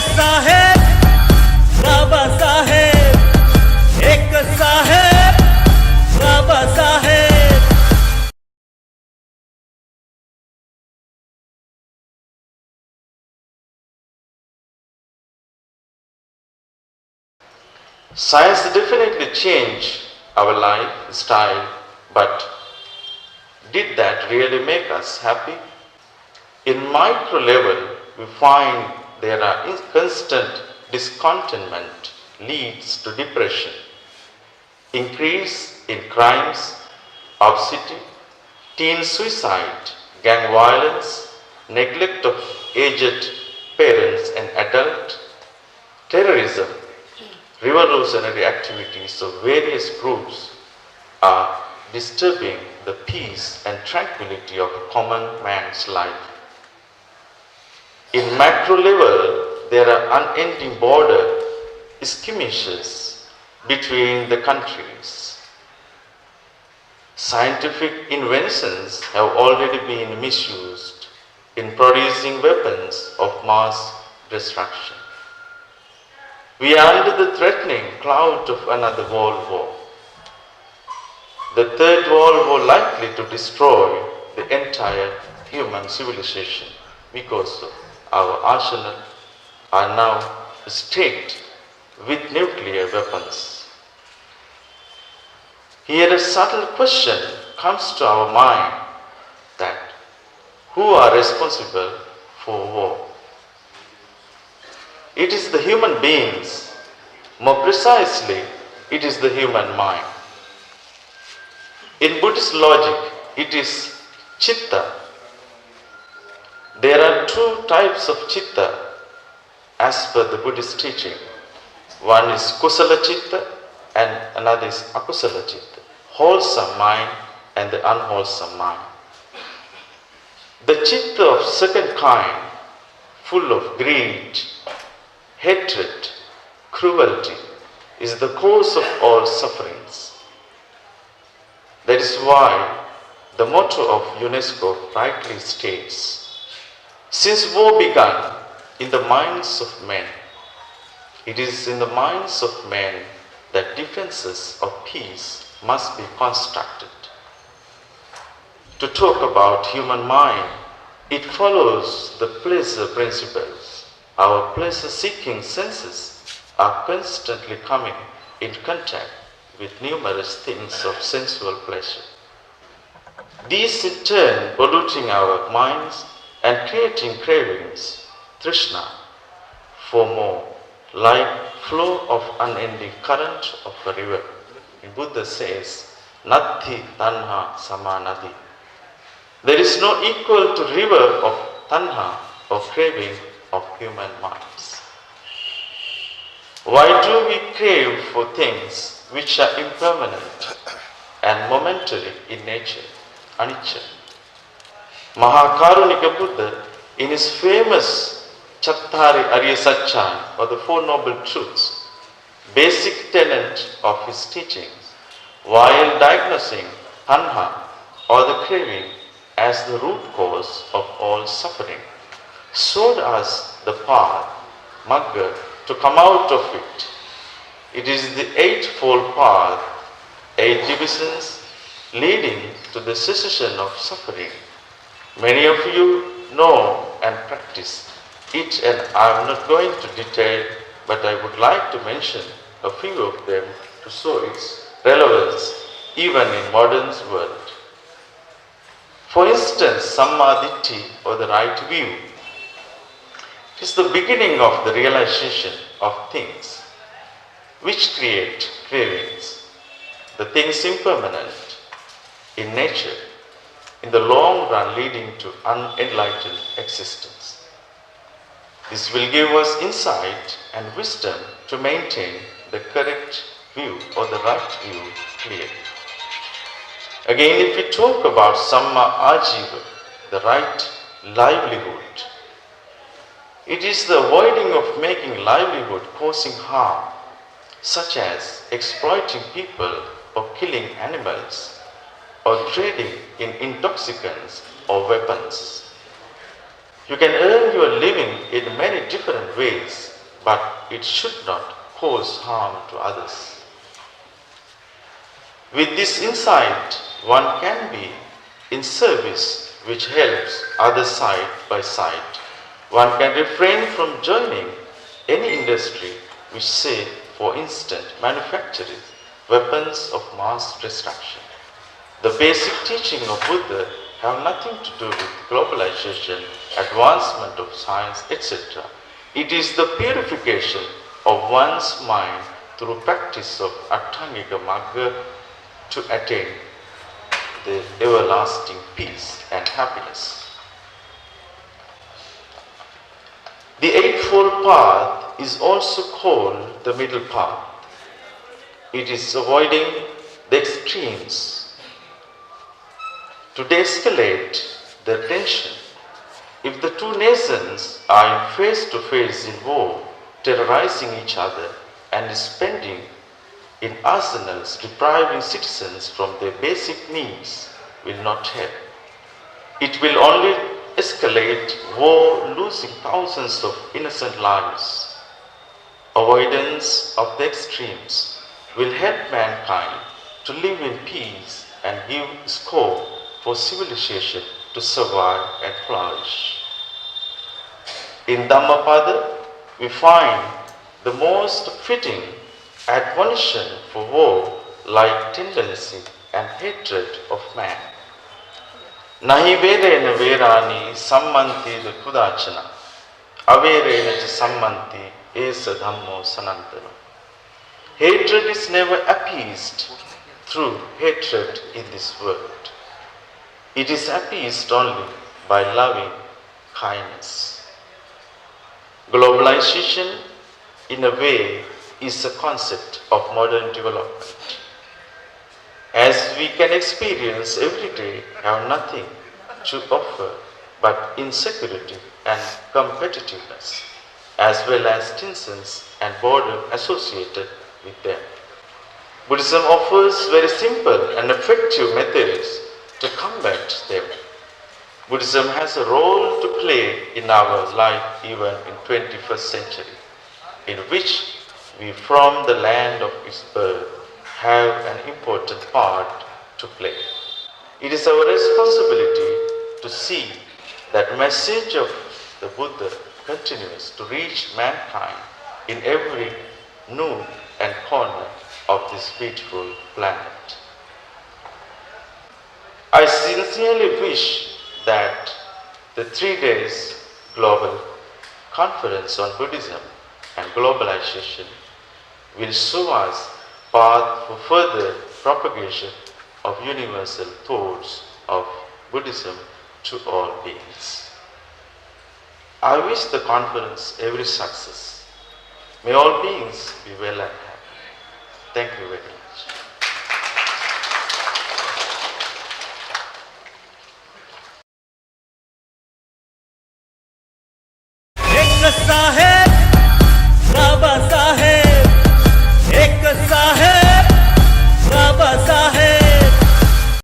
साहेब बाबा साहेब, एक साहेब Baba Saheb. Science definitely changed our lifestyle, but did that really make us happy? In micro level, we find there are constant discontentment leads to depression, increase in crimes, obesity, teen suicide, gang violence, neglect of aged parents and adult, terrorism, revolutionary activities of various groups are disturbing the peace and tranquility of a common man's life. In macro level, there are unending border skirmishes between the countries. Scientific inventions have already been misused in producing weapons of mass destruction. We are under the threatening cloud of another world war. The third world war likely to destroy the entire human civilization because our arsenal are now stacked with nuclear weapons. Here a subtle question comes to our mind that who are responsible for war? It is the human beings. More precisely, it is the human mind. In Buddhist logic, it is chitta. There are two types of chitta as per the Buddhist teaching. One is kusala chitta and another is akusala chitta. Wholesome mind and the unwholesome mind. The chitta of second kind, full of greed, hatred, cruelty, is the cause of all sufferings. That is why the motto of UNESCO rightly states, since war began in the minds of men, it is in the minds of men that defenses of peace must be constructed. To talk about human mind, it follows the pleasure principles. Our pleasure-seeking senses are constantly coming in contact with numerous things of sensual pleasure. These in turn polluting our minds and creating cravings, trishna, for more, like flow of unending current of a river. The Buddha says, Natti tanha samanadi. There is no equal to river of tanha, of craving, of human minds. Why do we crave for things which are impermanent and momentary in nature, anicca? Mahāparinirvāṇa Buddha, in his famous Chattari Arya Satchāni, or the Four Noble Truths, basic tenet of his teachings, while diagnosing tanha, or the craving, as the root cause of all suffering, showed us the path, magga, to come out of it. It is the eightfold path, 8 divisions leading to the cessation of suffering. Many of you know and practice it, and I am not going to detail, but I would like to mention a few of them to show its relevance even in modern world. For instance, Sammaditthi, or the right view, is the beginning of the realization of things which create cravings, the things impermanent in nature, in the long run leading to unenlightened existence. This will give us insight and wisdom to maintain the correct view or the right view clearly. Again, if we talk about Samma Ajiva, the right livelihood, it is the avoiding of making livelihood causing harm, such as exploiting people or killing animals or trading in intoxicants or weapons. You can earn your living in many different ways, but it should not cause harm to others. With this insight, one can be in service which helps others side by side. One can refrain from joining any industry which, say, for instance, manufactures weapons of mass destruction. The basic teaching of Buddha have nothing to do with globalization, advancement of science, etc. It is the purification of one's mind through practice of Attangika Magga to attain the everlasting peace and happiness. The Eightfold Path is also called the middle path. It is avoiding the extremes to de-escalate the tension. If the two nations are face-to-face in war, terrorizing each other and spending in arsenals depriving citizens from their basic needs, will not help. It will only escalate war, losing thousands of innocent lives. Avoidance of the extremes will help mankind to live in peace and give scope for civilization to survive and flourish. In Dhammapada, we find the most fitting admonition for war like tendency and hatred of man. Nahi verena verani sammanti kudachana, averena cha sammanti esa dhammo sanantana. Hatred is never appeased through hatred in this world. It is appeased only by loving kindness. Globalization, in a way, is a concept of modern development. As we can experience every day, have nothing to offer but insecurity and competitiveness, as well as tensions and boredom associated with them. Buddhism offers very simple and effective methods to combat them. Buddhism has a role to play in our life even in 21st century, in which we from the land of its birth have an important part to play. It is our responsibility to see that message of the Buddha continues to reach mankind in every nook and corner of this beautiful planet. I sincerely wish that the 3 days global conference on Buddhism and globalization will show us path for further propagation of universal thoughts of Buddhism to all beings. I wish the conference every success. May all beings be well and happy. Thank you very much. एक साहेब